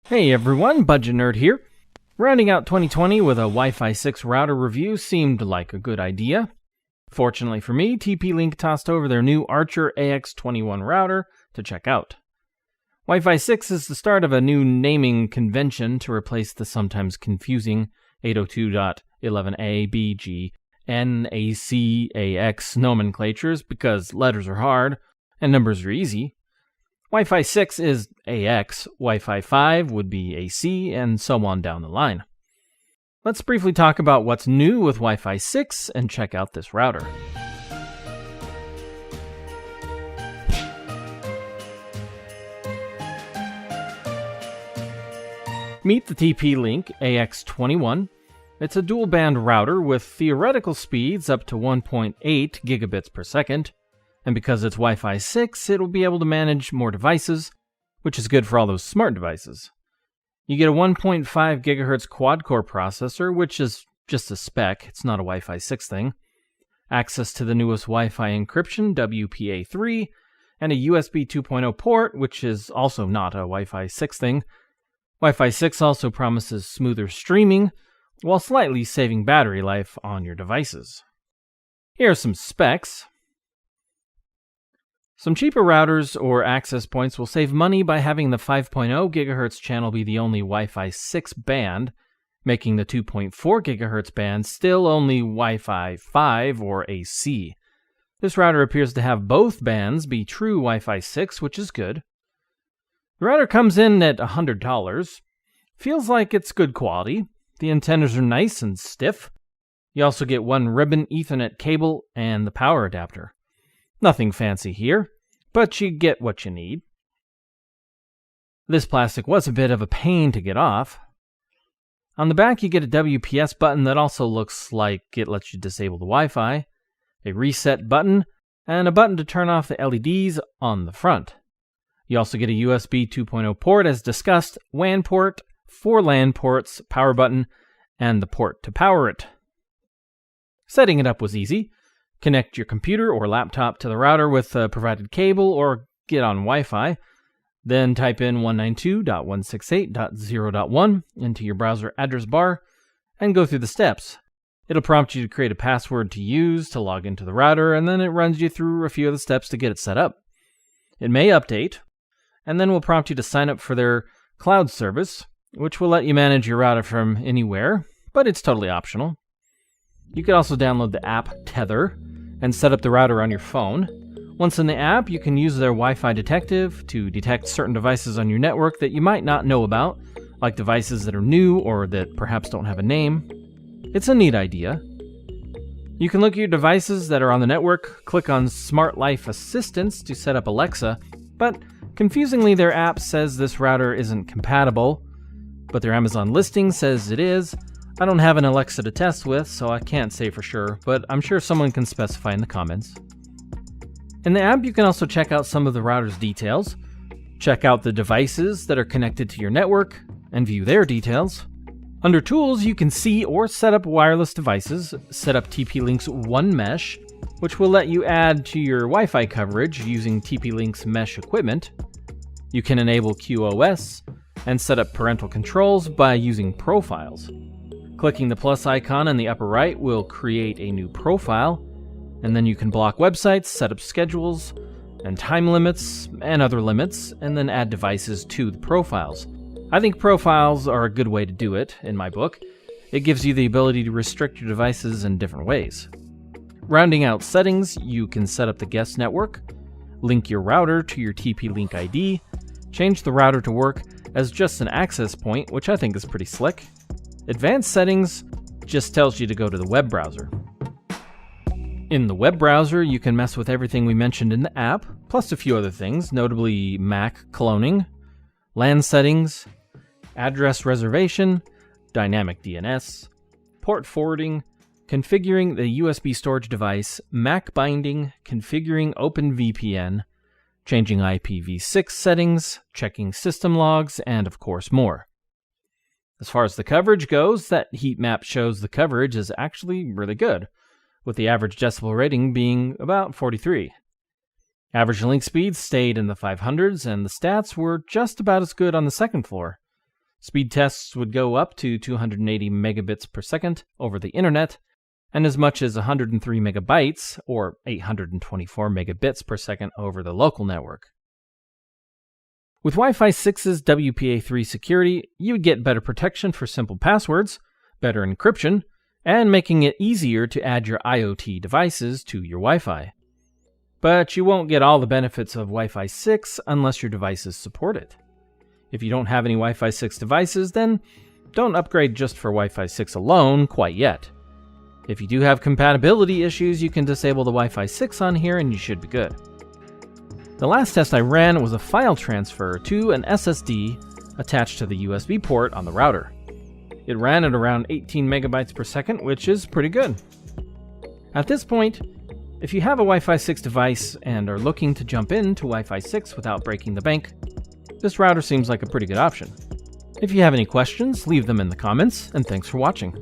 Hey everyone, Budget Nerd here. Rounding out 2020 with a Wi-Fi 6 router review seemed like a good idea. Fortunately for me, TP-Link tossed over their new Archer AX21 router to check out. Wi-Fi 6 is the start of a new naming convention to replace the sometimes confusing 802.11a, b, g, n, a, c, a, x nomenclatures because letters are hard and numbers are easy. Wi-Fi 6 is AX, Wi-Fi 5 would be AC, and so on down the line. Let's briefly talk about what's new with Wi-Fi 6 and check out this router. Meet the TP-Link AX21. It's a dual-band router with theoretical speeds up to 1.8 gigabits per second. And because it's Wi-Fi 6, it'll be able to manage more devices, which is good for all those smart devices. You get a 1.5 GHz quad-core processor, which is just a spec, it's not a Wi-Fi 6 thing. Access to the newest Wi-Fi encryption, WPA3, and a USB 2.0 port, which is also not a Wi-Fi 6 thing. Wi-Fi 6 also promises smoother streaming, while slightly saving battery life on your devices. Here are some specs. Some cheaper routers or access points will save money by having the 5.0 GHz channel be the only Wi-Fi 6 band, making the 2.4 GHz band still only Wi-Fi 5 or AC. This router appears to have both bands be true Wi-Fi 6, which is good. The router comes in at $100. Feels like it's good quality. The antennas are nice and stiff. You also get one ribbon Ethernet cable and the power adapter. Nothing fancy here, but you get what you need. This plastic was a bit of a pain to get off. On the back you get a WPS button that also looks like it lets you disable the Wi-Fi, a reset button, and a button to turn off the LEDs on the front. You also get a USB 2.0 port as discussed, WAN port, 4 LAN ports, power button, and the port to power it. Setting it up was easy. Connect your computer or laptop to the router with a provided cable or get on Wi-Fi. Then type in 192.168.0.1 into your browser address bar and go through the steps. It'll prompt you to create a password to use to log into the router, and then it runs you through a few of the steps to get it set up. It may update, and then will prompt you to sign up for their cloud service, which will let you manage your router from anywhere, but it's totally optional. You can also download the app Tether and set up the router on your phone. Once in the app, you can use their Wi-Fi detective to detect certain devices on your network that you might not know about, like devices that are new or that perhaps don't have a name. It's a neat idea. You can look at your devices that are on the network, click on Smart Life Assistance to set up Alexa, but confusingly their app says this router isn't compatible, but their Amazon listing says it is. I don't have an Alexa to test with, so I can't say for sure, but I'm sure someone can specify in the comments. In the app, you can also check out some of the router's details, check out the devices that are connected to your network, and view their details. Under Tools, you can see or set up wireless devices, set up TP-Link's One Mesh, which will let you add to your Wi-Fi coverage using TP-Link's mesh equipment. You can enable QoS, and set up parental controls by using profiles. Clicking the plus icon in the upper right will create a new profile, and then you can block websites, set up schedules, and time limits, and other limits, and then add devices to the profiles. I think profiles are a good way to do it, in my book. It gives you the ability to restrict your devices in different ways. Rounding out settings, you can set up the guest network, link your router to your TP-Link ID, change the router to work as just an access point, which I think is pretty slick. Advanced settings just tells you to go to the web browser. In the web browser, you can mess with everything we mentioned in the app, plus a few other things, notably MAC cloning, LAN settings, address reservation, dynamic DNS, port forwarding, configuring the USB storage device, MAC binding, configuring OpenVPN, changing IPv6 settings, checking system logs, and of course more. As far as the coverage goes, that heat map shows the coverage is actually really good, with the average decibel rating being about 43. Average link speeds stayed in the 500s, and the stats were just about as good on the second floor. Speed tests would go up to 280 megabits per second over the internet, and as much as 103 megabytes, or 824 megabits per second over the local network. With Wi-Fi 6's WPA3 security, you would get better protection for simple passwords, better encryption, and making it easier to add your IoT devices to your Wi-Fi. But you won't get all the benefits of Wi-Fi 6 unless your devices support it. If you don't have any Wi-Fi 6 devices, then don't upgrade just for Wi-Fi 6 alone quite yet. If you do have compatibility issues, you can disable the Wi-Fi 6 on here and you should be good. The last test I ran was a file transfer to an SSD attached to the USB port on the router. It ran at around 18 megabytes per second, which is pretty good. At this point, if you have a Wi-Fi 6 device and are looking to jump into Wi-Fi 6 without breaking the bank, this router seems like a pretty good option. If you have any questions, leave them in the comments, and thanks for watching.